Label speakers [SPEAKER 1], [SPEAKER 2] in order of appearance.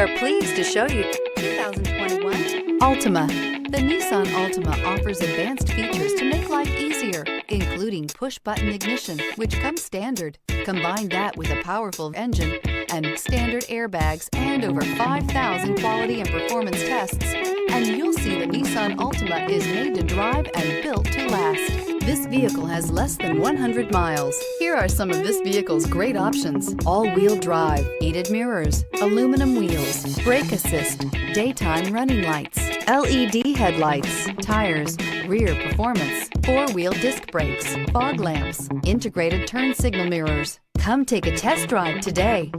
[SPEAKER 1] are pleased to show you 2021 Altima. The Nissan Altima offers advanced features to make life easier, including push-button ignition, which comes standard. Combine that with a powerful engine and standard airbags and over 5,000 quality and performance tests, and you'll see the Nissan Altima is made to drive and built to last. This vehicle has less than 100 miles. Here are some of this vehicle's great options: all-wheel drive, heated mirrors, aluminum wheels, brake assist, daytime running lights, LED headlights, tires, rear performance, four-wheel disc brakes, fog lamps, integrated turn signal mirrors. Come take a test drive today.